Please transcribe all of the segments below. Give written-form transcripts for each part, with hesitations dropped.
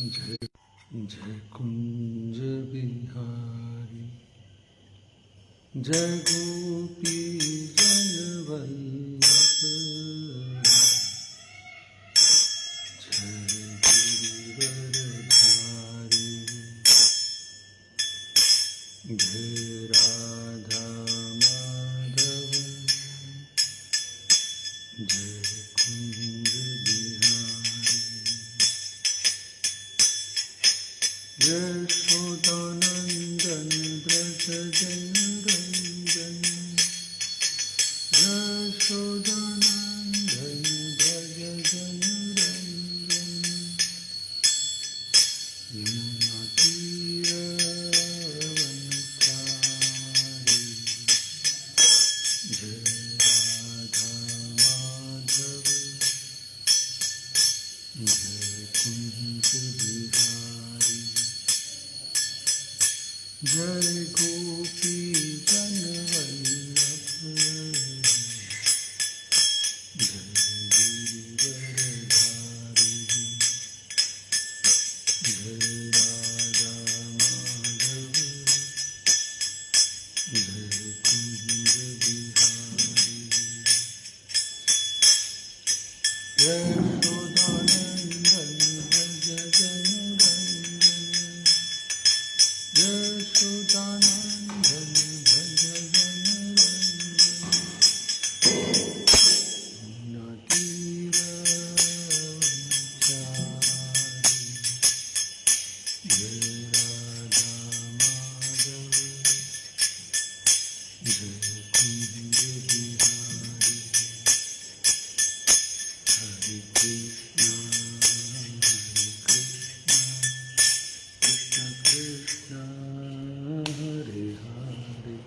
जय जय कुंज बिहारी जय गोपी जन वल्लभ जय गिरिवरधारी जय राधा माधव जय कुंज बिहारी यशोदानंदन व्रज जनरंजन यशोदानंदन व्रज जनरंजन यमुना तीरवनचारी जय राधा माधव जय कुंज बिहारी जय गोपी जन वल्लभ जय गिरिवरधारी जय राधा माधव जय कुंज बिहारी यशोदानंदन व्रज जनरंजन यशोदानंदन व्रज जनरंजन यमुना तीरवनचारी जय राधा माधव जय कुंज बिहारी हरे कृष्णा कृष्ण कृष्ण हरे हरे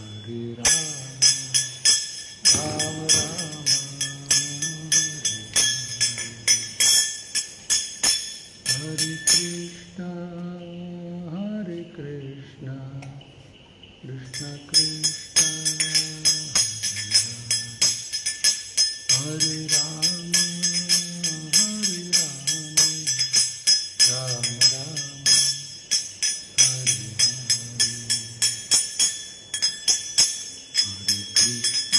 हरे राम राम राम हरे कृष्णा कृष्ण कृष्ण हरे राम राम राम हरे हरे हरे कृष्ण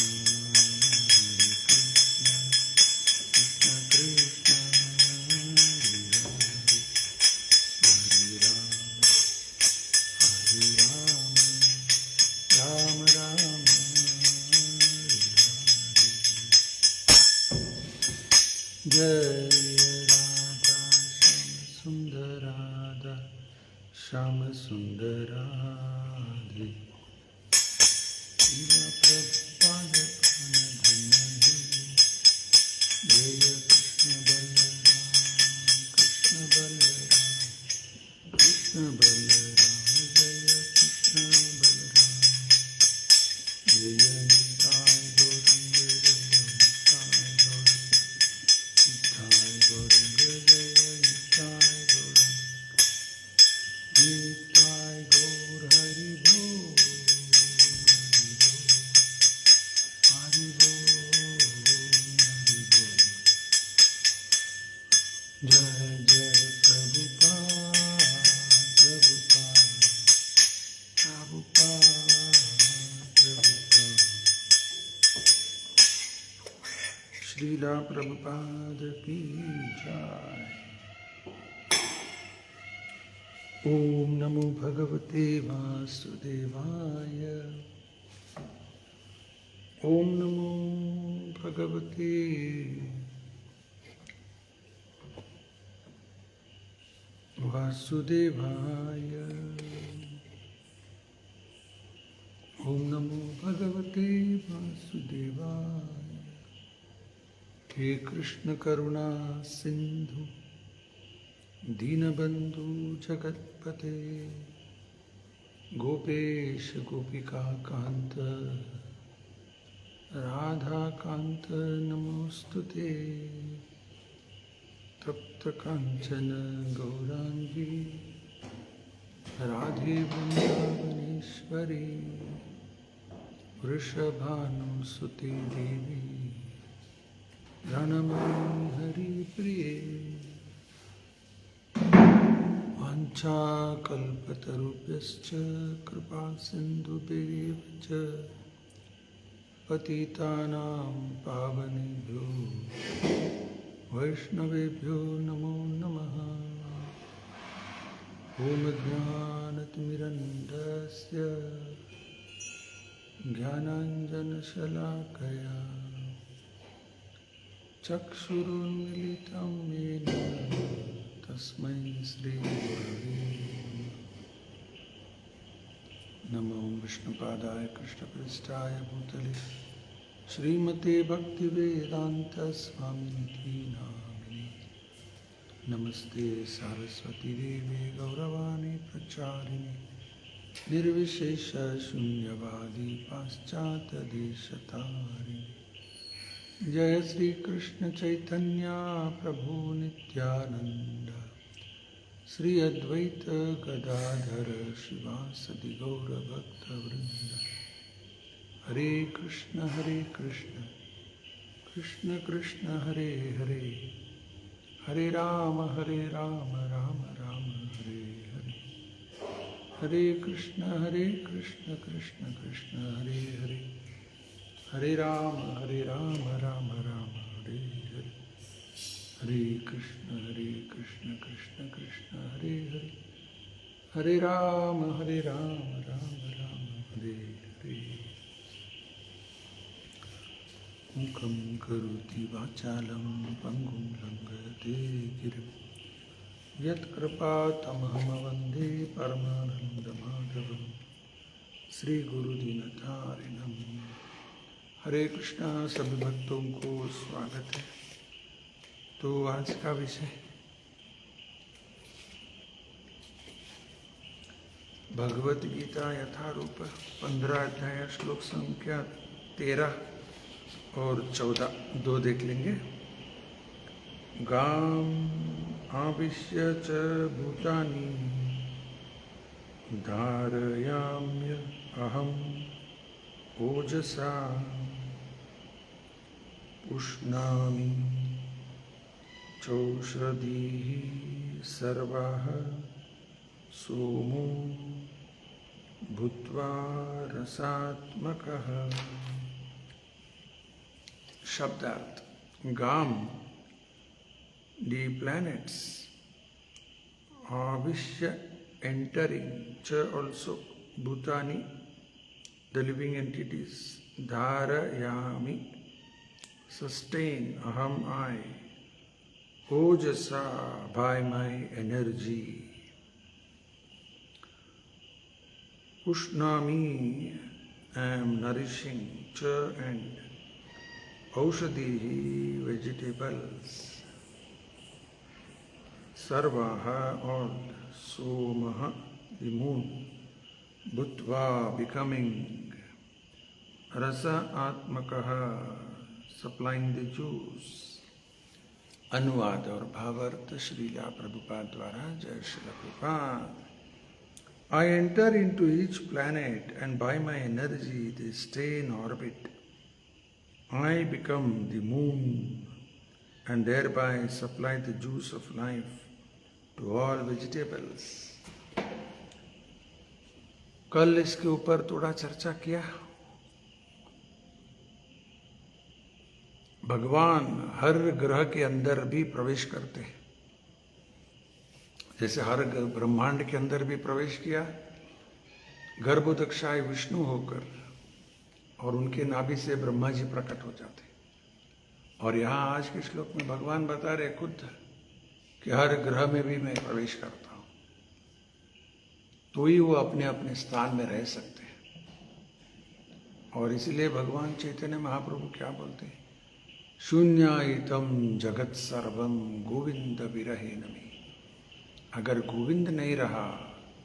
कृष्ण कृष्ण हरे हरे हरे राम राम राम हरे हरे जय राधा श्याम सुंदर राधे शिला प्रभुपाद धन जय कृष्ण बलराम कृष्ण बलराम जय कृष्ण बलराम जय निताय गौरंग निताय गौरंग जय निताय गौरंग निताय गौर हरि बोल हरि बोल हरि बोल जय जय प्रभुपाद प्रभुपाद श्रीला प्रभुपाद की जय। ओम नमो भगवते वासुदेवाय ओम नमो भगवते वासुदेवाय ओम नमो भगवते वासुदेवाय हे कृष्ण करुणा सिंधु दीनबंधु जगतपते गोपेश गोपिका कांत राधा कांत नमोस्तुते तप्त कांचन गौरांगी राधे वृंदावनेश्वरी वृषभानुसुते देवी प्रणमामि वाञ्छाकल्पतरुभ्यश्च कृपा सिन्धुभ्येव च पतितानां पावनेभ्यो वैष्णवेभ्यो नमो नमः। ॐ ज्ञानतिमिरन्धस्य ज्ञानाञ्जनशलाकया चक्षुरुन्मिलितं येन तस्मै श्रीगुरवे नमो विष्णुपादाय कृष्णपृष्ठाय भूतले श्रीमते भक्तिवेदान्तस्वामिनिति नामिने नमस्ते सारस्वती देवे गौरवाणी प्रचारिणे निर्विशेषशून्यवादी पाश्चात्यदेशतारिणे जय श्री कृष्ण चैतन्य प्रभु नित्यानंद श्री अद्वैत गदाधर शिवासदि गौर भक्तवृंद हरे कृष्ण कृष्ण कृष्ण हरे हरे हरे राम राम राम हरे हरे हरे कृष्ण कृष्ण कृष्ण हरे हरे हरे राम राम राम हरे हरे हरे कृष्ण कृष्ण कृष्ण हरे हरे हरे राम राम राम हरे हरे मुखं करोति वाचालं पङ्गुं लङ्घयते गिरिं यत्कृपातमहं वन्दे परमानन्दमाधवं श्रीगुरुदीनतारिणं। हरे कृष्णा। सभी भक्तों को स्वागत है। तो आज का विषय भगवत गीता यथारूप 15 अध्याय श्लोक संख्या 13 और 14 दो देख लेंगे। गाम आविश्य च भूतानि धारयाम्य अहम ओजसा उष्णामि चौषधीः सर्वाः सोमो भूत्वा रसात्मकः। शब्दार्थ गाम the planets आविश्य entering च also bhutani the living entities dharayami sustain aham I ojasa by my energy ushnami I am nourishing cha and aushadhihi vegetables sarvaha all somaha the moon bhutva becoming rasa atmakaha supplying the juice। अनुवाद और भावार्थ श्रीला प्रभुपाद द्वारा। जय Srila Prabhupada. I enter into each planet and by my energy they stay in orbit. I become the moon and thereby supply the juice of life to all vegetables। कल इसके ऊपर थोड़ा चर्चा किया। भगवान हर ग्रह के अंदर भी प्रवेश करते हैं, जैसे हर ब्रह्मांड के अंदर भी प्रवेश किया गर्भोदक्षाय विष्णु होकर, और उनके नाभि से ब्रह्मा जी प्रकट हो जाते। और यहाँ आज के श्लोक में भगवान बता रहे खुद कि हर ग्रह में भी मैं प्रवेश करता हूँ, तो ही वो अपने अपने स्थान में रह सकते हैं। और इसलिए भगवान चैतन्य महाप्रभु क्या बोलते हैं, शून्यायितम जगत सर्वम गोविंद विरहेन मे। अगर गोविंद नहीं रहा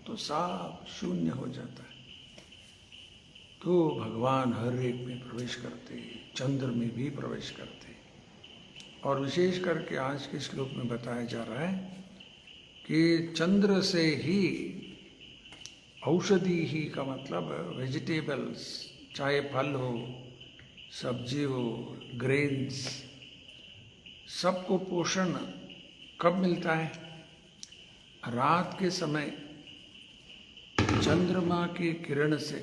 तो सब शून्य हो जाता है। तो भगवान हर एक में प्रवेश करते, चंद्र में भी प्रवेश करते। और विशेष करके आज के श्लोक में बताया जा रहा है कि चंद्र से ही औषधि ही का मतलब वेजिटेबल्स, चाहे फल हो, सब्जी हो, ग्रेन्स, सबको पोषण कब मिलता है? रात के समय चंद्रमा की किरण से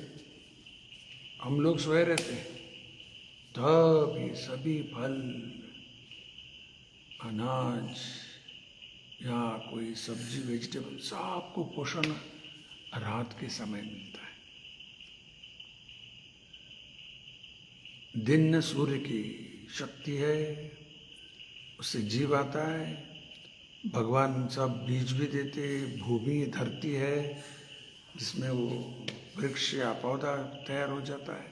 हम लोग सोए रहते हैं, तब ये सभी फल, अनाज या कोई सब्जी, वेजिटेबल, सबको पोषण रात के समय मिलता है। दिन सूर्य की शक्ति है, उससे जीव आता है। भगवान सब बीज भी देते, भूमि धरती है जिसमें वो वृक्ष या पौधा तैयार हो जाता है।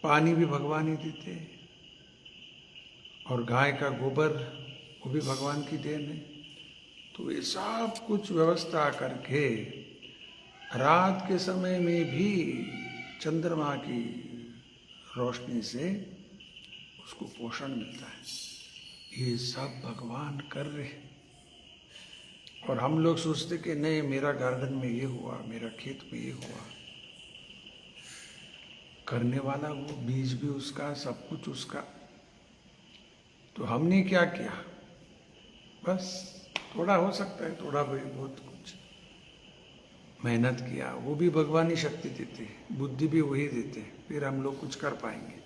पानी भी भगवान ही देते, और गाय का गोबर वो भी भगवान की देन है। तो ये सब कुछ व्यवस्था करके रात के समय में भी चंद्रमा की रोशनी से उसको पोषण मिलता है। ये सब भगवान कर रहे हैं, और हम लोग सोचते कि नहीं, मेरा गार्डन में ये हुआ, मेरा खेत में ये हुआ। करने वाला वो, बीज भी उसका, सब कुछ उसका। तो हमने क्या किया? बस थोड़ा हो सकता है, थोड़ा बहुत कुछ मेहनत किया, वो भी भगवान ही शक्ति देते, बुद्धि भी वही देते, फिर हम लोग कुछ कर पाएंगे।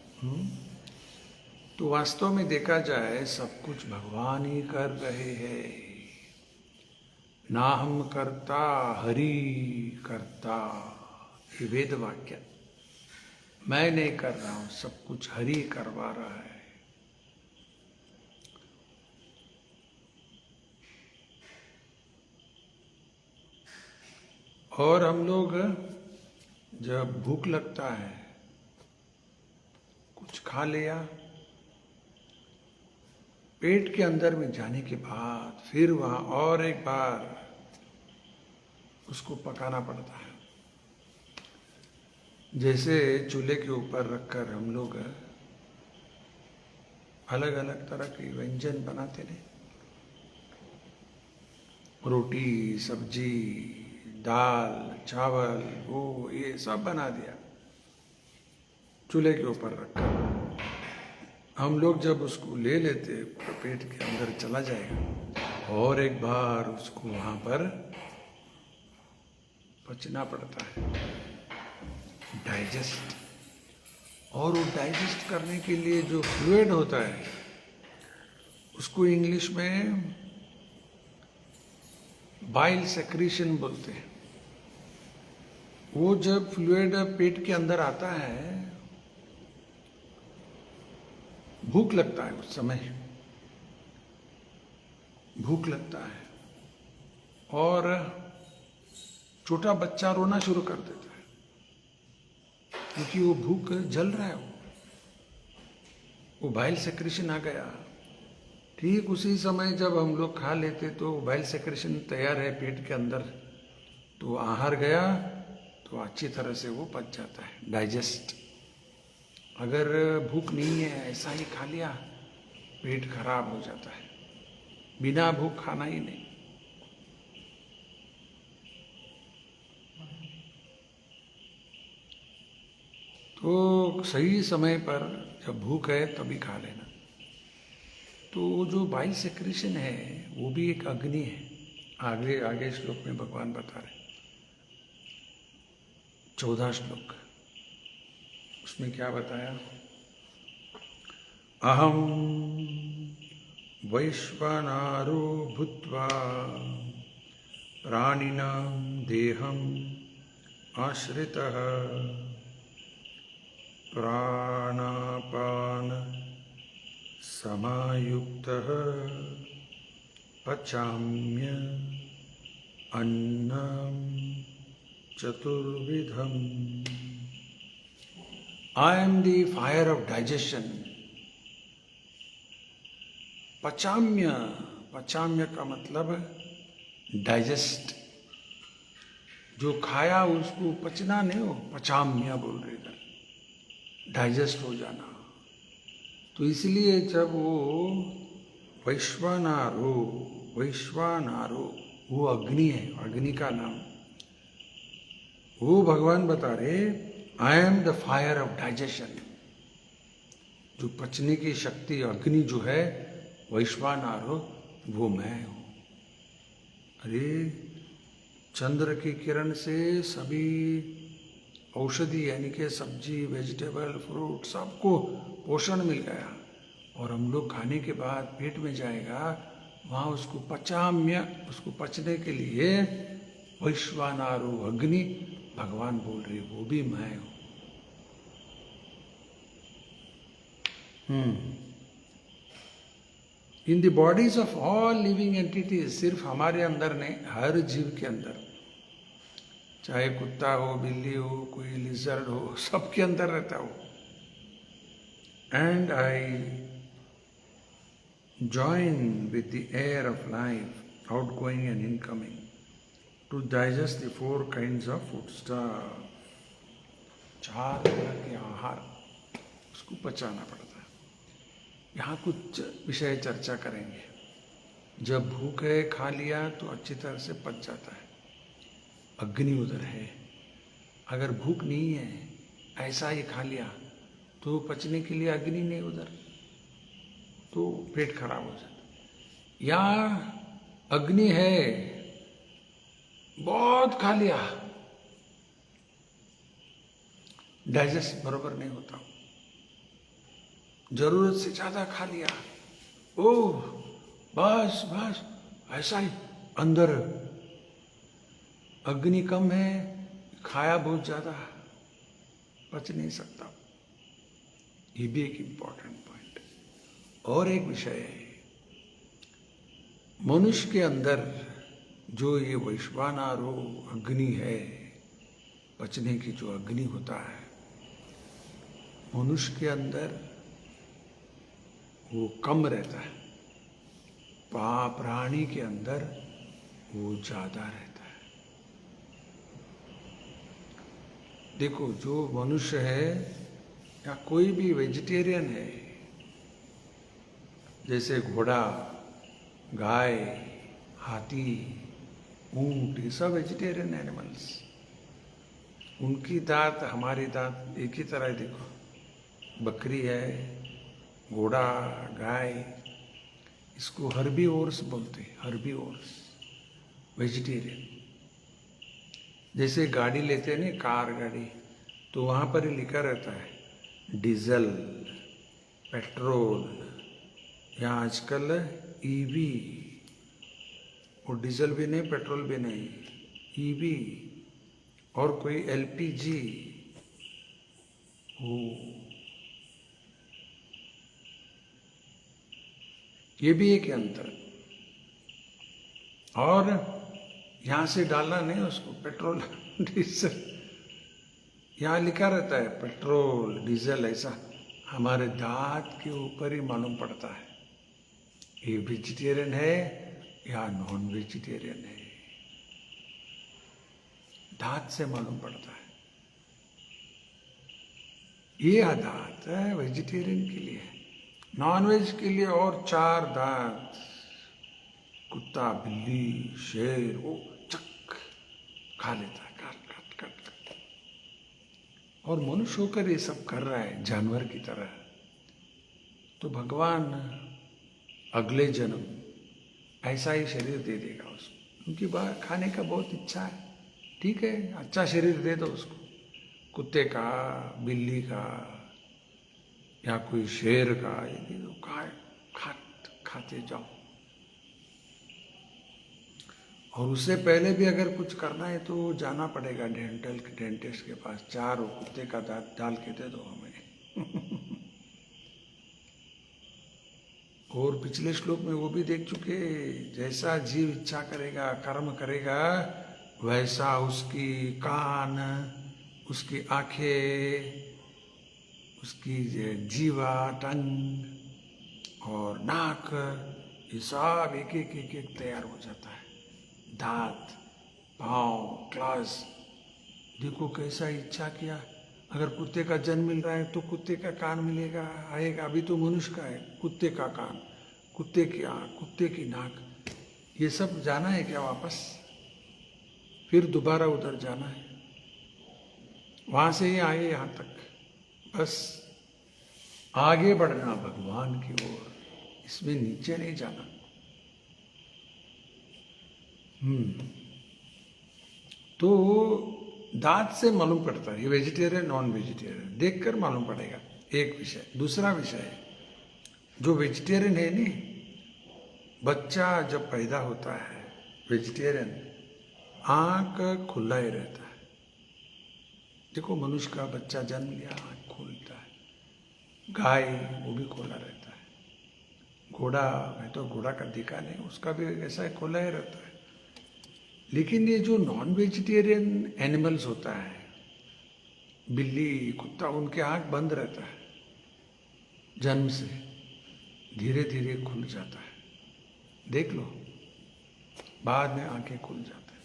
तो वास्तव में देखा जाए सब कुछ भगवान ही कर रहे हैं। ना हम करता, हरि करता, ये वेद वाक्य। मैं नहीं कर रहा हूं, सब कुछ हरि करवा रहा है। और हम लोग जब भूख लगता है, कुछ खा लिया, पेट के अंदर में जाने के बाद फिर वहां और एक बार उसको पकाना पड़ता है। जैसे चूल्हे के ऊपर रखकर हम लोग अलग अलग तरह के व्यंजन बनाते हैं, रोटी, सब्जी, दाल, चावल, वो ये सब बना दिया चूल्हे के ऊपर रखकर। हम लोग जब उसको ले लेते तो पेट के अंदर चला जाएगा, और एक बार उसको वहां पर पचना पड़ता है, डाइजेस्ट। और वो डाइजेस्ट करने के लिए जो फ्लूइड होता है, उसको इंग्लिश में बाइल सेक्रीशन बोलते हैं। वो जब फ्लूइड पेट के अंदर आता है, भूख लगता है, उस समय भूख लगता है, और छोटा बच्चा रोना शुरू कर देता है, क्योंकि वो भूख जल रहा है, वो बाइल सेक्रेशन आ गया। ठीक उसी समय जब हम लोग खा लेते तो बाइल सेक्रेशन तैयार है पेट के अंदर, तो आहार गया तो अच्छी तरह से वो पच जाता है, डाइजेस्ट। अगर भूख नहीं है, ऐसा ही खा लिया, पेट खराब हो जाता है। बिना भूख खाना ही नहीं। तो सही समय पर जब भूख है तभी खा लेना। तो जो बाइल सेक्रेशन है वो भी एक अग्नि है। आगे आगे श्लोक में भगवान बता रहे, 14 श्लोक, उसमें क्या बताया? अहम वैश्वानारो भूत्वा प्राणिनां देहम आश्रितः प्राणापान समायुक्तः पचाम्य अन्नम चतुर्विधम। I am the fire of digestion. पचाम्य, पचाम्य का मतलब डाइजेस्ट। जो खाया उसको पचना नहीं हो, पचाम्य बोल रहे इधर, डाइजेस्ट हो जाना। तो इसलिए जब वो वैश्वानारो, वैश्वानारो वो अग्नि है, अग्नि का नाम, वो भगवान बता रहे, I am the fire of digestion. जो पचने की शक्ति, अग्नि जो है वैश्वानारो, वो मैं हूं। अरे चंद्र की किरण से सभी औषधि यानी कि सब्जी, वेजिटेबल, फ्रूट सबको पोषण मिल गया, और हम लोग खाने के बाद पेट में जाएगा, वहाँ उसको उसको पचने के लिए वैश्वानारो अग्नि भगवान बोल रहे, वो भी मैं हूँ। In the bodies of all living entities, सिर्फ हमारे अंदर नहीं, हर जीव के अंदर, चाहे कुत्ता हो, बिल्ली हो, कोई लिजर्ड हो, सबके अंदर रहता हो। And I join with the air of life, outgoing and incoming, to digest the 4 kinds of foodstuff. 4 तरह के आहार उसको पचाना पड़ता है। यहाँ कुछ विषय चर्चा करेंगे। जब भूख है, खा लिया तो अच्छी तरह से पच जाता है, अग्नि उधर है। अगर भूख नहीं है, ऐसा ही खा लिया तो पचने के लिए अग्नि नहीं उधर, तो पेट खराब हो जाता। या अग्नि है, बहुत खा लिया, डाइजेस्ट बरोबर नहीं होता, जरूरत से ज्यादा खा लिया, ओह बस बस, ऐसा ही अंदर अग्नि कम है, खाया बहुत ज्यादा, पच नहीं सकता। ये भी एक इंपॉर्टेंट पॉइंट। और एक विषय है, मनुष्य के अंदर जो ये वैश्वानारो अग्नि है, पचने की जो अग्नि होता है मनुष्य के अंदर, वो कम रहता है, प्राणी के अंदर वो ज्यादा रहता है। देखो, जो मनुष्य है या कोई भी वेजिटेरियन है, जैसे घोड़ा, गाय, हाथी, ऊंट, ये सब वेजिटेरियन एनिमल्स, उनकी दांत हमारी दांत एक ही तरह है। देखो, बकरी है, घोड़ा, गाय, इसको हर्बीवोर्स बोलते हैं, हर्बीवोर्स, वेजिटेरियन। जैसे गाड़ी लेते हैं ना, कार गाड़ी, तो वहाँ पर ही लिखा रहता है डीजल, पेट्रोल, या आजकल ईवी, और डीजल भी नहीं, पेट्रोल भी नहीं, ईवी, और कोई एलपीजी, हो, ये भी एक अंतर। और यहां से डालना नहीं उसको, पेट्रोल डीजल, यहां लिखा रहता है पेट्रोल, डीजल, ऐसा हमारे दांत के ऊपर ही मालूम पड़ता है ये वेजिटेरियन है या नॉन वेजिटेरियन है, दांत से मालूम पड़ता है। ये दांत है वेजिटेरियन के लिए, नॉन वेज के लिए और 4 दांत, कुत्ता, बिल्ली, शेर, वो चक खा लेता है, काट काट काट काट। और मनुष्य होकर ये सब कर रहा है जानवर की तरह, तो भगवान अगले जन्म ऐसा ही शरीर दे देगा उसको, क्योंकि खाने का बहुत इच्छा है, ठीक है, अच्छा शरीर दे दो उसको, कुत्ते का, बिल्ली का, या कोई शेर का, ये दे दो, खाते जाओ। और उससे पहले भी अगर कुछ करना है तो जाना पड़ेगा डेंटिस्ट के पास, 4 कुत्ते का दांत डाल के दे दो हमें। और पिछले श्लोक में वो भी देख चुके, जैसा जीव इच्छा करेगा, कर्म करेगा, वैसा उसकी कान, उसकी आंखें, उसकी जीवा, टंग और नाक, ये सब एक एक एक एक तैयार हो जाता है। दांत, पाँव, क्लास, देखो कैसा इच्छा किया। अगर कुत्ते का जन्म मिल रहा है तो कुत्ते का कान मिलेगा, आएगा, अभी तो मनुष्य का है, कुत्ते का कान, कुत्ते की आँख, कुत्ते की नाक, ये सब जाना है क्या वापस? फिर दोबारा उधर जाना है, वहां से ही आए यहाँ तक, बस आगे बढ़ना भगवान की ओर, इसमें नीचे नहीं जाना। तो दांत से मालूम पड़ता है ये वेजिटेरियन नॉन वेजिटेरियन, देखकर मालूम पड़ेगा। एक विषय। दूसरा विषय, जो वेजिटेरियन है नहीं, बच्चा जब पैदा होता है वेजिटेरियन, आंख खुला ही रहता है। देखो मनुष्य का बच्चा जन्म लिया, आंख खोलता है। गाय वो भी खोला रहता है। घोड़ा, मैं तो घोड़ा का देखा नहीं, उसका भी ऐसा ही खोला ही रहता है। लेकिन ये जो नॉन वेजिटेरियन एनिमल्स होता है, बिल्ली, कुत्ता, उनके आंख बंद रहता है जन्म से, धीरे धीरे खुल जाता है। देख लो, बाद में आंखें खुल जाता है।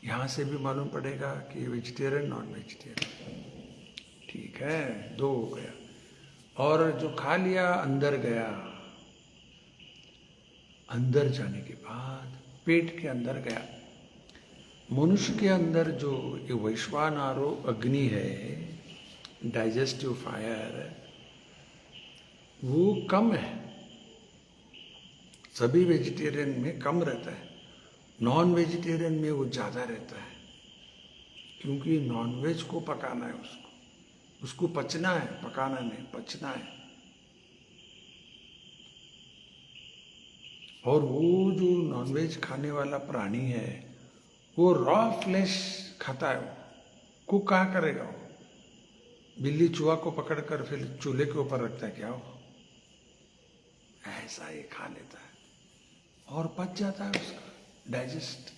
यहां से भी मालूम पड़ेगा कि वेजिटेरियन नॉन वेजिटेरियन। ठीक है, दो हो गया। और जो खा लिया अंदर गया, अंदर जाने के बाद पेट के अंदर गया। मनुष्य के अंदर जो ये वैश्वानरो अग्नि है, डाइजेस्टिव फायर, वो कम है। सभी वेजिटेरियन में कम रहता है, नॉन वेजिटेरियन में वो ज्यादा रहता है। क्योंकि नॉनवेज को पकाना है, उसको पचना है, पकाना नहीं, पचना है। और वो जो नॉनवेज खाने वाला प्राणी है, वो रॉ फ्लैश खाता है। कुक कहाँ करेगा वो? बिल्ली चूहा को पकड़कर फिर चूल्हे के ऊपर रखता है क्या वो? ऐसा ही खा लेता है और पच जाता है उसका डाइजेस्ट।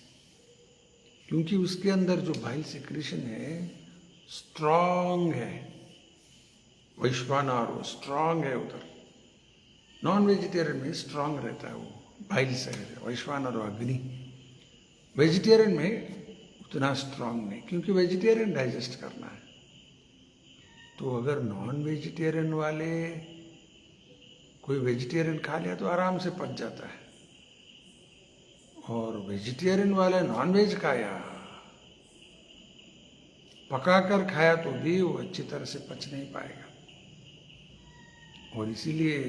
क्योंकि उसके अंदर जो बाइल सिक्रीशन है स्ट्रांग है, वैश्वानर स्ट्रांग है उधर। नॉन वेजिटेरियन में स्ट्रांग रहता है वो, बाइल से वैश्वानर अग्नि। वेजिटेरियन में उतना स्ट्रांग नहीं, क्योंकि वेजिटेरियन डाइजेस्ट करना है। तो अगर नॉन वेजिटेरियन वाले कोई वेजिटेरियन खा लिया तो आराम से पच जाता है, और वेजिटेरियन वाले नॉनवेज खाया, पकाकर खाया तो भी वो अच्छी तरह से पच नहीं पाएगा। और इसीलिए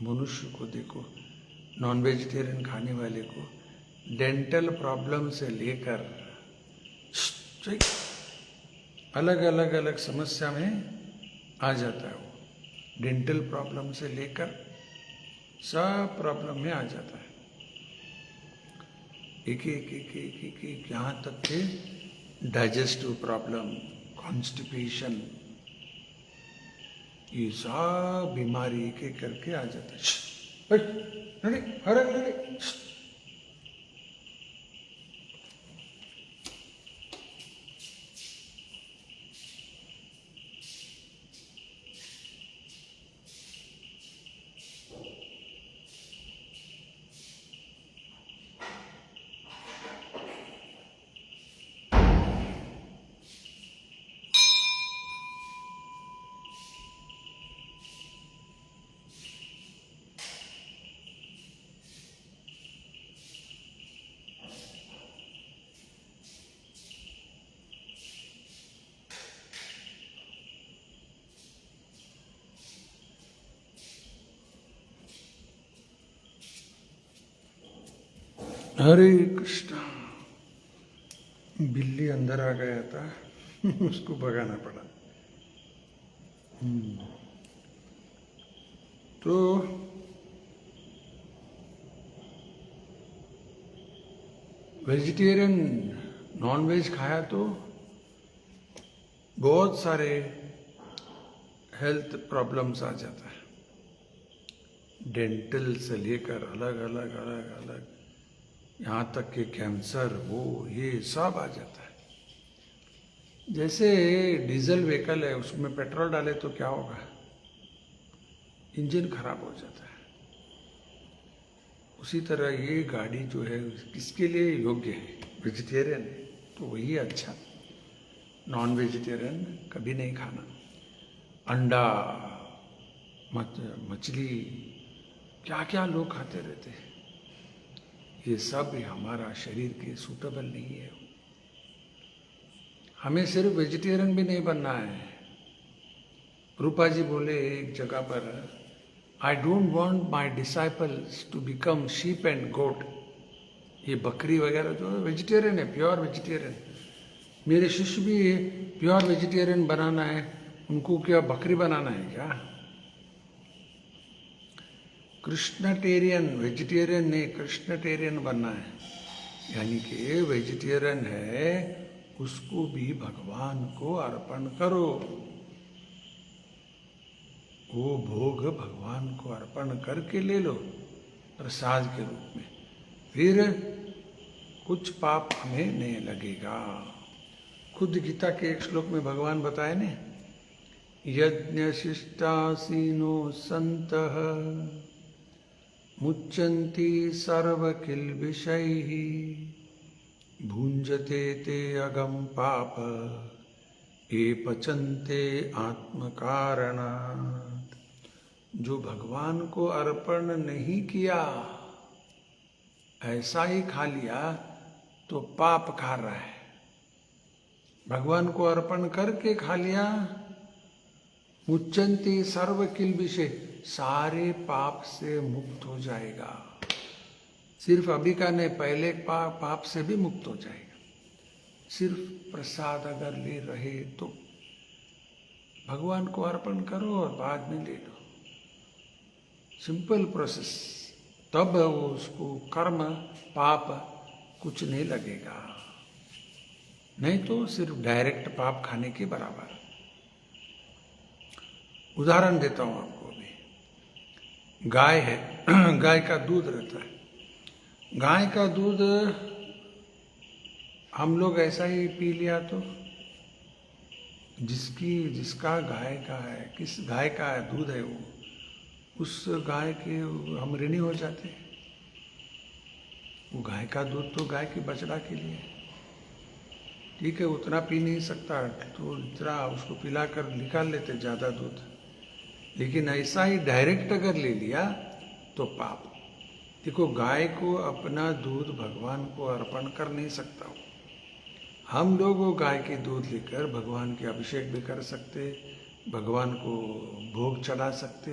मनुष्य को देखो, नॉन वेजिटेरियन खाने वाले को डेंटल प्रॉब्लम से लेकर अलग अलग अलग समस्या में आ जाता है। वो डेंटल प्रॉब्लम से लेकर सब प्रॉब्लम में आ जाता है। एक एक एक एक एक, एक यहाँ तक के डाइजेस्टिव प्रॉब्लम, कॉन्स्टिपेशन, ये सब बीमारी एक एक करके आ जाता है। हरे कृष्ण। बिल्ली अंदर आ गया था उसको भगाना पड़ा। तो वेजिटेरियन नॉनवेज खाया तो बहुत सारे हेल्थ प्रॉब्लम्स आ जाता है, डेंटल से लेकर अलग अलग अलग अलग, यहाँ तक कि कैंसर, वो ये सब आ जाता है। जैसे डीजल व्हीकल है, उसमें पेट्रोल डाले तो क्या होगा? इंजन खराब हो जाता है। उसी तरह ये गाड़ी जो है किसके लिए योग्य है? वेजिटेरियन है तो वही अच्छा, नॉन वेजिटेरियन कभी नहीं खाना। अंडा, मछली, क्या क्या लोग खाते रहते हैं, ये सब हमारा शरीर के सूटेबल नहीं है। हमें सिर्फ वेजिटेरियन भी नहीं बनना है। रूपा जी बोले एक जगह पर, I don't want my disciples to become sheep and goat, ये बकरी वगैरह जो वेजिटेरियन है, प्योर वेजिटेरियन। मेरे शिष्य भी प्योर वेजिटेरियन बनाना है, उनको क्या बकरी बनाना है क्या? कृष्णटेरियन, वेजिटेरियन नहीं, कृष्णटेरियन बनना है। यानी कि वेजिटेरियन है उसको भी भगवान को अर्पण करो, वो भोग भगवान को अर्पण करके ले लो प्रसाद के रूप में, फिर कुछ पाप हमें नहीं लगेगा। खुद गीता के एक श्लोक में भगवान बताए ने, यज्ञ शिष्टासीनो संतः मुच्यन्ति सर्व किल्बिषैः भुञ्जते ते अगम पाप ये पचन्ते आत्मकारणात्। जो भगवान को अर्पण नहीं किया, ऐसा ही खा लिया तो पाप खा रहा है। भगवान को अर्पण करके खा लिया, मुच्यन्ति सर्व किल्बिषे, सारे पाप से मुक्त हो जाएगा। सिर्फ अभी का नहीं, पहले पाप से भी मुक्त हो जाएगा। सिर्फ प्रसाद अगर ले रहे तो भगवान को अर्पण करो और बाद में ले लो, सिंपल प्रोसेस। तब वो उसको कर्म पाप कुछ नहीं लगेगा, नहीं तो सिर्फ डायरेक्ट पाप खाने के बराबर। उदाहरण देता हूं आपको। अभी गाय है, गाय का दूध रहता है। गाय का दूध हम लोग ऐसा ही पी लिया तो जिसका गाय का है, किस गाय का दूध है वो, उस गाय के हम ऋणी हो जाते हैं। वो गाय का दूध तो गाय के बछड़ा के लिए, ठीक है, उतना पी नहीं सकता तो इतना उसको पिलाकर निकाल लेते ज़्यादा दूध। लेकिन ऐसा ही डायरेक्ट अगर ले लिया तो पाप। देखो, गाय को अपना दूध भगवान को अर्पण कर नहीं सकता हो। हम लोग वो गाय के दूध लेकर भगवान के अभिषेक भी कर सकते, भगवान को भोग चढ़ा सकते,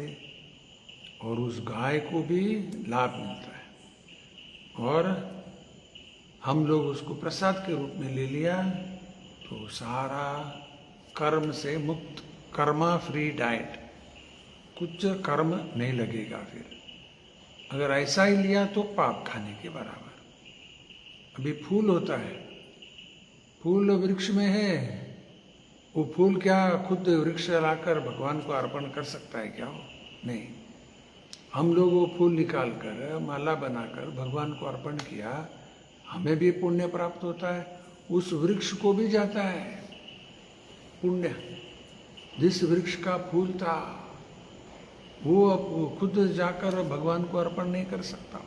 और उस गाय को भी लाभ मिलता है। और हम लोग उसको प्रसाद के रूप में ले लिया तो सारा कर्म से मुक्त, कर्मा फ्री डाइट, कुछ कर्म नहीं लगेगा। फिर अगर ऐसा ही लिया तो पाप खाने के बराबर। अभी फूल होता है, फूल वृक्ष में है, वो फूल क्या खुद वृक्ष लाकर भगवान को अर्पण कर सकता है क्या? नहीं। हम लोग वो फूल निकाल कर माला बनाकर भगवान को अर्पण किया, हमें भी पुण्य प्राप्त होता है, उस वृक्ष को भी जाता है पुण्य। जिस वृक्ष का फूल था वो खुद जाकर भगवान को अर्पण नहीं कर सकता,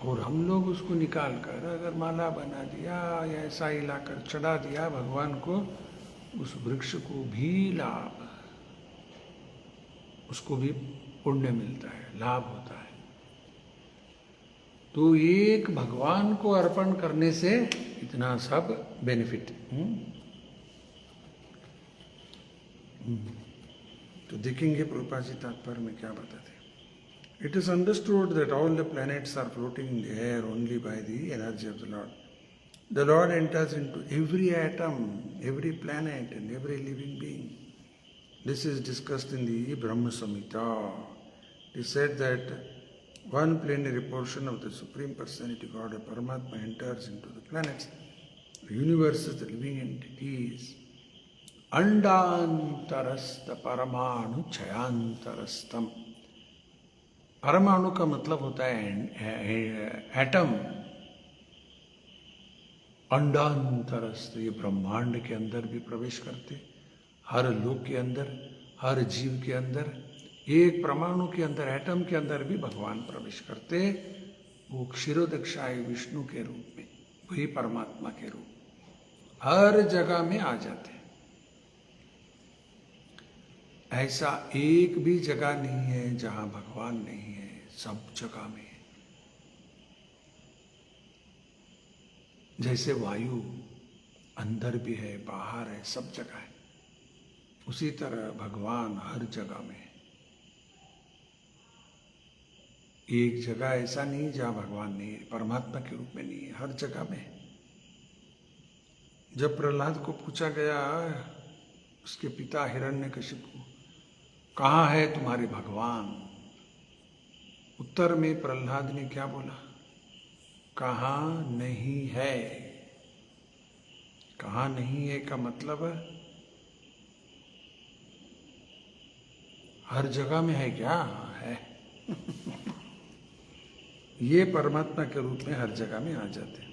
और हम लोग उसको निकाल कर अगर माला बना दिया या ऐसा ही लाकर चढ़ा दिया भगवान को, उस वृक्ष को भी लाभ, उसको भी पुण्य मिलता है, लाभ होता है। तो एक भगवान को अर्पण करने से इतना सब बेनिफिट। तो देखेंगे प्रभुपाद जी तात्पर्य में क्या बताते हैं। It is understood that all the planets are floating in the air only by the energy of the Lord. The Lord enters into every atom, every planet and every living being. This is discussed in the Brahma Samhita. It is said that one plenary portion of the Supreme Personality God, Paramatma, enters into the planets, the universes, the living entities. अंडांतरस्त परमाणु छयांतरस्तम। परमाणु का मतलब होता है atom. अंडांतरस्त, ये ब्रह्मांड के अंदर भी प्रवेश करते, हर लोक के अंदर, हर जीव के अंदर, एक परमाणु के अंदर, एटम के अंदर भी भगवान प्रवेश करते। वो क्षीरोदक्षाय विष्णु के रूप में, वही परमात्मा के रूप हर जगह में आ जाते। ऐसा एक भी जगह नहीं है जहां भगवान नहीं है, सब जगह में है। जैसे वायु अंदर भी है, बाहर है, सब जगह है, उसी तरह भगवान हर जगह में है। एक जगह ऐसा नहीं जहाँ भगवान नहीं है, परमात्मा के रूप में नहीं है, हर जगह में है। जब प्रहलाद को पूछा गया उसके पिता हिरण्यकशिपु को, कहाँ है तुम्हारे भगवान, उत्तर में प्रहलाद ने क्या बोला, कहाँ नहीं है। कहाँ नहीं है का मतलब हर जगह में है क्या? है। ये परमात्मा के रूप में हर जगह में आ जाते हैं।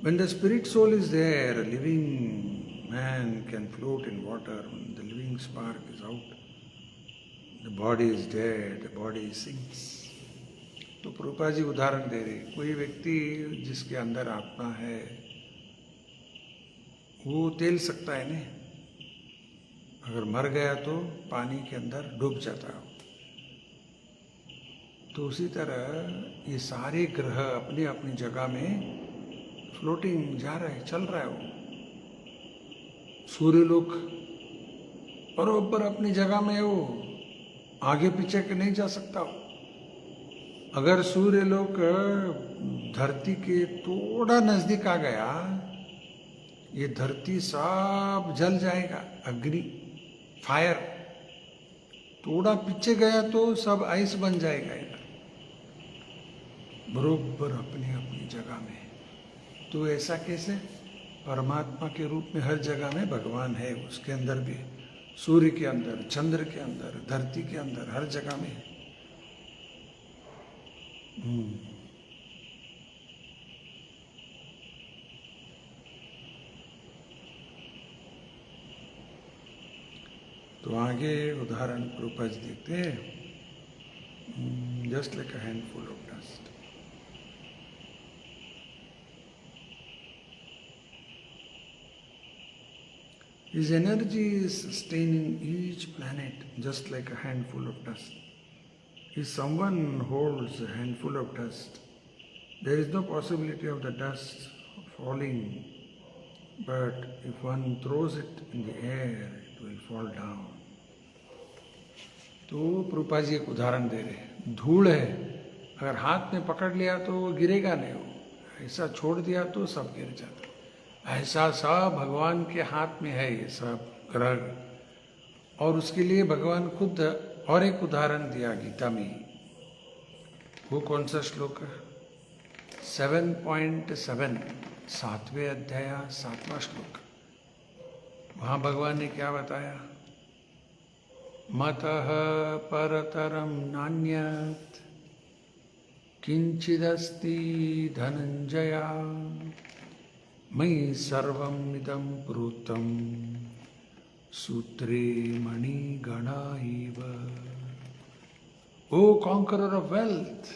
When the spirit soul is there, a living man can float in water. When the living spark is out, the body is dead, the body sinks. तो प्रभुपाद जी उदाहरण दे रहे, कोई व्यक्ति जिसके अंदर आत्मा है वो तैर सकता है नहीं, अगर मर गया तो पानी के अंदर डूब जाता है। तो उसी तरह ये सारे ग्रह अपनी अपनी जगह में फ्लोटिंग जा रहा है, चल रहा है। वो सूर्यलोक बरोबर अपनी जगह में है, वो आगे पीछे के नहीं जा सकता। वो अगर सूर्यलोक धरती के थोड़ा नजदीक आ गया, ये धरती सब जल जाएगा, अग्नि फायर। थोड़ा पीछे गया तो सब आइस बन जाएगा। बरोबर अपनी अपनी जगह में। तो ऐसा कैसे? परमात्मा के रूप में हर जगह में भगवान है, उसके अंदर भी, सूर्य के अंदर, चंद्र के अंदर, धरती के अंदर, हर जगह में है। तो आगे उदाहरण प्रभुपाद जी देखते हैं, just like a handful of dust. His energy is sustaining each planet just like a handful of dust. If someone holds a handful of dust, there is no possibility of the dust falling, but if one throws it in the air, it will fall down. तो प्रभुपाद जी एक उदाहरण दे रहे, धूल है, अगर हाथ में पकड़ लिया तो वो गिरेगा नहीं, वो ऐसा छोड़ दिया तो सब गिर जाता। ऐसा सब भगवान के हाथ में है ये सब ग्रह। और उसके लिए भगवान खुद और एक उदाहरण दिया गीता में। वो कौन सा श्लोक है? 7.7, 7वें अध्याय 7वां श्लोक। वहां भगवान ने क्या बताया? मतः परतरम नान्यत् किंचिदस्ति धनंजया मयि सर्वम इदं प्रोक्तं सूत्रे मणिगणा इव। O conqueror of wealth,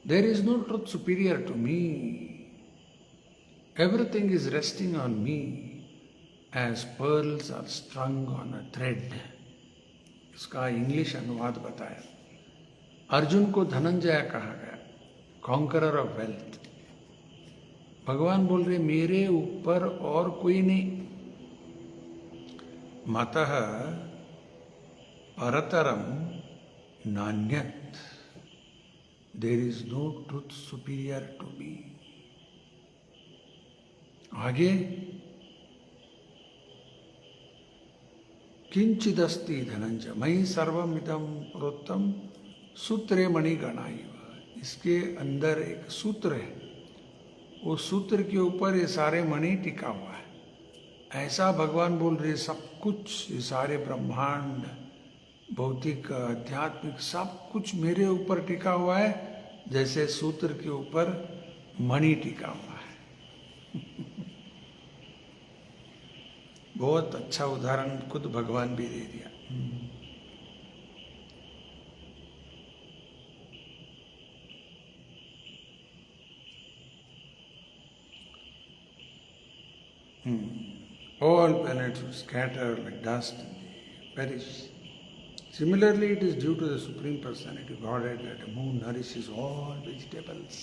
there is no truth superior to me. Everything is resting on me as pearls are strung on a thread. इसका इंग्लिश अनुवाद बताया। अर्जुन को धनंजय कहा गया, कॉन्करर ऑफ वेल्थ। भगवान बोल रहे मेरे ऊपर और कोई नहीं। मतः परतरम नान्यत्, there is no truth superior to me. आगे किंचिदस्ति धनंजय मयि सर्वमिदं प्रोक्तं सूत्रे मणिगणा इव। इसके अंदर एक सूत्र है, वो सूत्र के ऊपर ये सारे मणि टिका हुआ है। ऐसा भगवान बोल रहे सब कुछ, ये सारे ब्रह्मांड, भौतिक, आध्यात्मिक, सब कुछ मेरे ऊपर टिका हुआ है, जैसे सूत्र के ऊपर मणि टिका हुआ है। बहुत अच्छा उदाहरण खुद भगवान भी दे दिया। All planets will scatter like dust and perish. Similarly, it is due to the Supreme Personality Godhead that the moon nourishes all vegetables.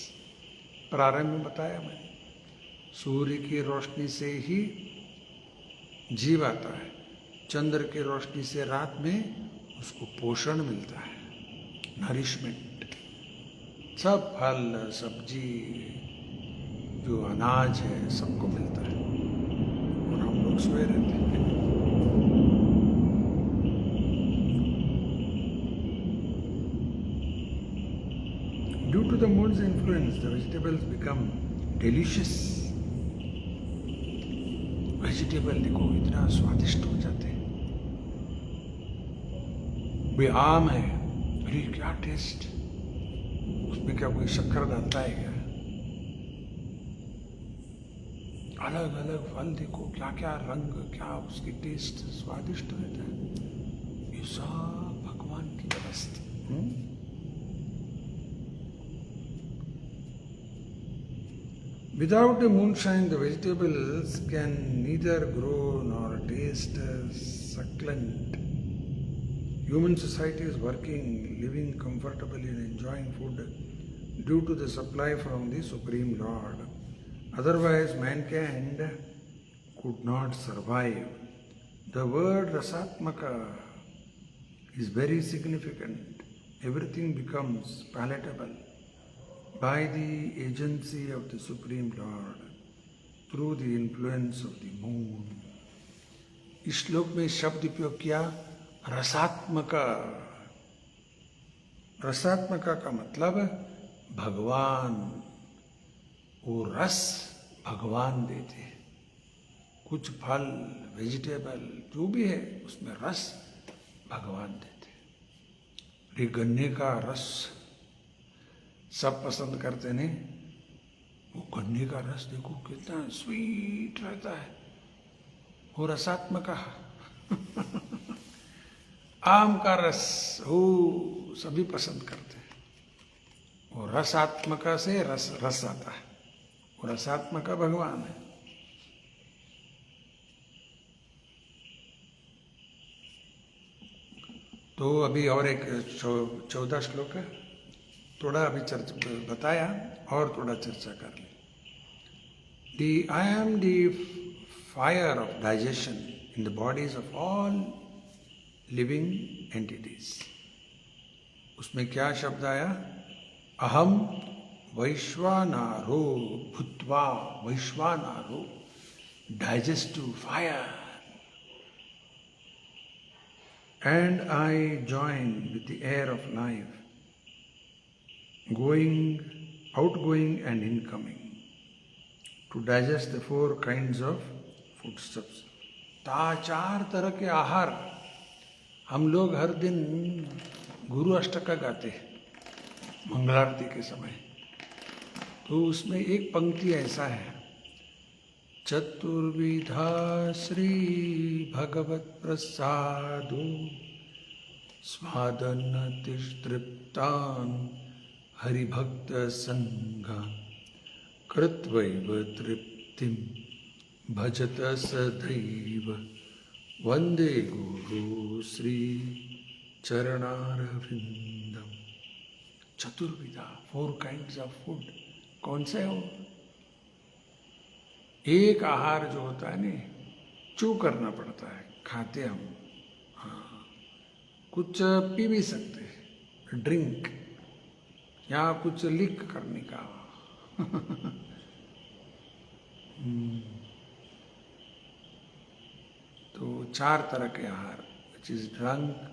प्रारंभ में बताया मैंने, सूर्य की रोशनी से ही जीव आता है, चंद्र की रोशनी से रात में उसको पोषण मिलता है, नरिशमेंट। सब फल सब्जी जो अनाज है सबको मिलता है, और हम लोग सोए रहते हैं। Due to the moon's influence, the vegetables become delicious. Vegetable देखो इतना स्वादिष्ट हो जाते हैं। वे आम है, अरे क्या टेस्ट, उसमें क्या कोई शक्कर डालता है क्या? अलग अलग फल देखो, क्या क्या रंग, क्या उसकी टेस्ट स्वादिष्ट रहता है। ये सब भगवान की व्यवस्था। Without the moonshine, the vegetables can neither grow nor taste succulent. Human society is working, living comfortably and enjoying food due to the supply from the Supreme Lord. Otherwise, mankind could not survive. The word Rasatmaka is very significant. Everything becomes palatable by the agency of the Supreme Lord through the influence of the moon. इस श्लोक में शब्द उपयोग किया रसात्मका। रसात्मका का मतलब भगवान, वो रस भगवान देते हैं। कुछ फल वेजिटेबल जो भी है उसमें रस भगवान देते हैं। ये गन्ने का रस सब पसंद करते नहीं, वो गन्ने का रस देखो कितना स्वीट रहता है, वो रसात्मक। आम का रस वो सभी पसंद करते हैं, वो रसात्मक से रस आता है, वो रसात्मक भगवान है। तो अभी और एक 14 श्लोक है, थोड़ा अभी चर्चा बताया और थोड़ा चर्चा कर ली। I am the fire of digestion in the bodies of all living entities. उसमें क्या शब्द आया? अहम वैश्वानारो भूत्वा, वैश्वानारो digestive fire, and I join with the air of life, outgoing and incoming, to digest the 4 kinds of foodstuffs. 4 तरह के आहार हम लोग हर दिन गुरु अष्टका गाते हैं मंगलारती के समय। तो उसमें एक पंक्ति ऐसा है, चतुर्विधा श्री भगवत प्रसादो स्वादन तृप्तान हरिभक्त संगा कृत्वैव तृप्तिं भजत सदैव वंदे गुरु श्री चरणारविंदम। चतुर्विधा 4 kinds of food कौन से हो? एक आहार जो होता है ना, चू करना पड़ता है, खाते हम। हाँ, कुछ पी भी सकते हैं, ड्रिंक, या कुछ लिक करने का। तो 4 तरह के आहार, which is drunk,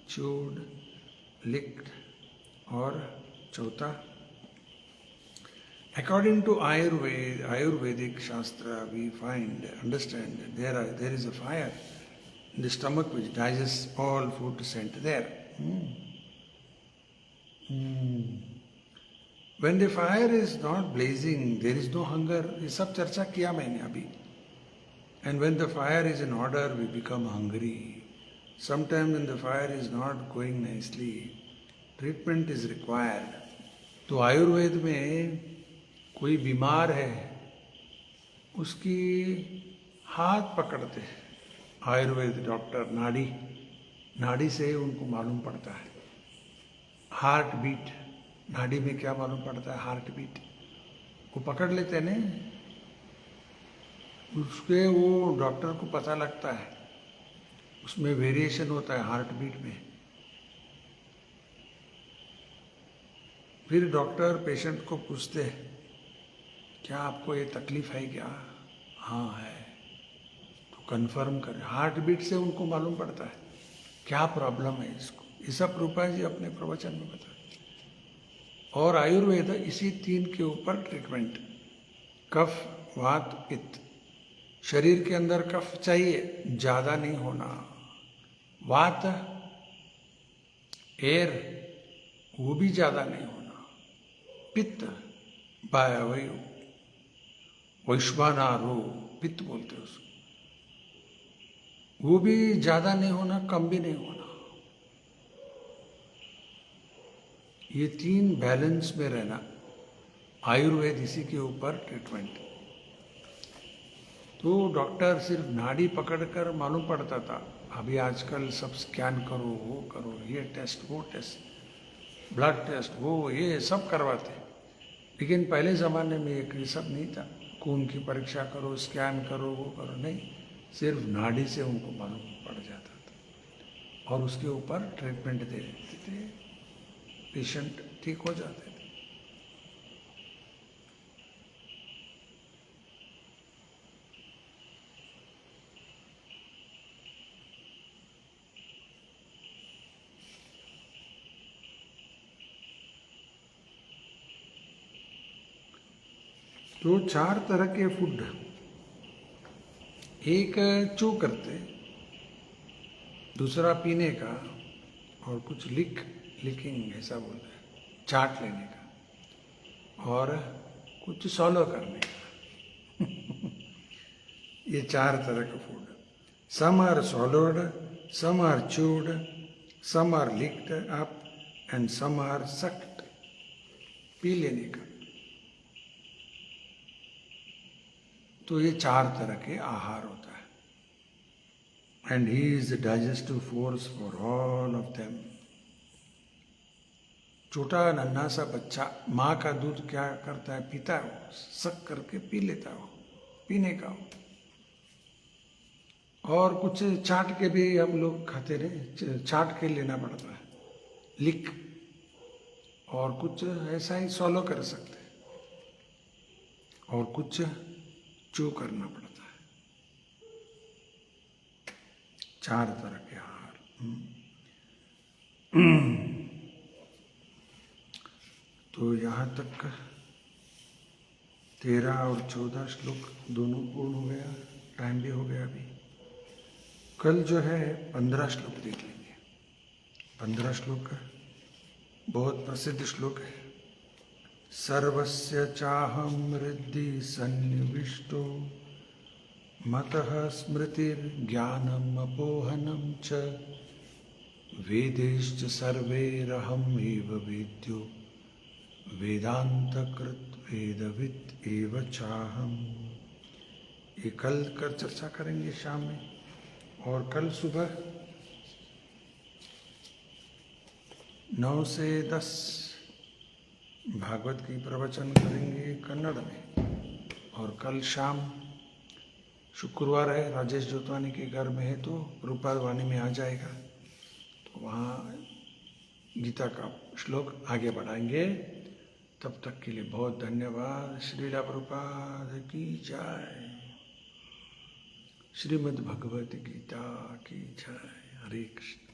chewed, licked, और चौथा, according to Ayurvedic Shastra, we understand there is a fire in the stomach which digests all food sent there. When the fire is not blazing, there is no hunger. ये सब चर्चा किया मैंने अभी. And when the fire is in order, we become hungry. Sometimes when the fire is not going nicely, treatment is required. तो आयुर्वेद में कोई बीमार है, उसकी हाथ पकड़ते हैं आयुर्वेद डॉक्टर, नाड़ी से उनको मालूम पड़ता है। हार्ट बीट, नाड़ी में क्या मालूम पड़ता है? Heartbeat. वो पकड़ लेते हैं ना, उसके वो डॉक्टर को पता लगता है, उसमें वेरिएशन होता है हार्ट बीट में, फिर डॉक्टर पेशेंट को पूछते हैं, क्या आपको ये तकलीफ है क्या? हाँ है। तो कंफर्म करें। हार्ट बीट से उनको मालूम पड़ता है क्या प्रॉब्लम है इसको। ये सब रूपा जी अपने प्रवचन में बताए। और आयुर्वेद इसी 3 के ऊपर ट्रीटमेंट, कफ वात पित्त। शरीर के अंदर कफ चाहिए, ज्यादा नहीं होना। वात एयर, वो भी ज्यादा नहीं होना। पित्त वायु, वैश्वानारो पित्त बोलते हैं उसको, वो भी ज्यादा नहीं होना, कम भी नहीं होना। ये 3 बैलेंस में रहना, आयुर्वेद इसी के ऊपर ट्रीटमेंट। तो डॉक्टर सिर्फ नाड़ी पकड़कर मालूम पड़ता था। अभी आजकल सब स्कैन करो, वो करो, ये टेस्ट वो टेस्ट, ब्लड टेस्ट वो ये सब करवाते। लेकिन पहले ज़माने में ये सब नहीं था। खून की परीक्षा करो, स्कैन करो, वो करो, नहीं, सिर्फ नाड़ी से उनको मालूम पड़ जाता था और उसके ऊपर ट्रीटमेंट दे देते थे, पेशेंट ठीक हो जाते थे। तो 4 तरह के फूड, एक चू करते, दूसरा पीने का, और कुछ लिकिंग ऐसा बोलते हैं, चाट लेने का, और कुछ सॉलो करने का। ये 4 तरह का food. Some are swallowed, some are chewed, some are licked up and some are sucked, P लेने का। तो ये 4 तरह के आहार होता है। And he is the digestive force for all of them. छोटा नन्हा सा बच्चा माँ का दूध क्या करता है, पीता है, वो सक करके पी लेता है, वो पीने का। और कुछ चाट के भी हम लोग खाते रहे, चाट के लेना पड़ता है, लिक। और कुछ ऐसा ही सॉलो कर सकते हैं, और कुछ चू करना पड़ता है। 4 तरह के आहार। तो यहाँ तक 13 और 14 श्लोक दोनों पूर्ण हो गया, टाइम भी हो गया अभी। कल जो है 15 श्लोक देख लेंगे। 15 श्लोक बहुत प्रसिद्ध श्लोक है। सर्वस्य चाहं हृदि सन्निविष्टो मतः स्मृतिर्ज्ञानम् अपोहनं च वेदैश्च सर्वैरहम् एव वेद्यो वेदांतकृत वेदवित् एव चाहम्। ये कल कर चर्चा करेंगे शाम में, और कल सुबह 9 से 10 भागवत की प्रवचन करेंगे कन्नड़ में। और कल शाम शुक्रवार है, राजेश जोतवानी के घर में है, तो प्रभुपाद वाणी में आ जाएगा, तो वहाँ गीता का श्लोक आगे बढ़ाएंगे। तब तक के लिए बहुत धन्यवाद। श्रीला प्रभुपाद की जय। श्रीमद् भगवत गीता की जय। हरे कृष्ण।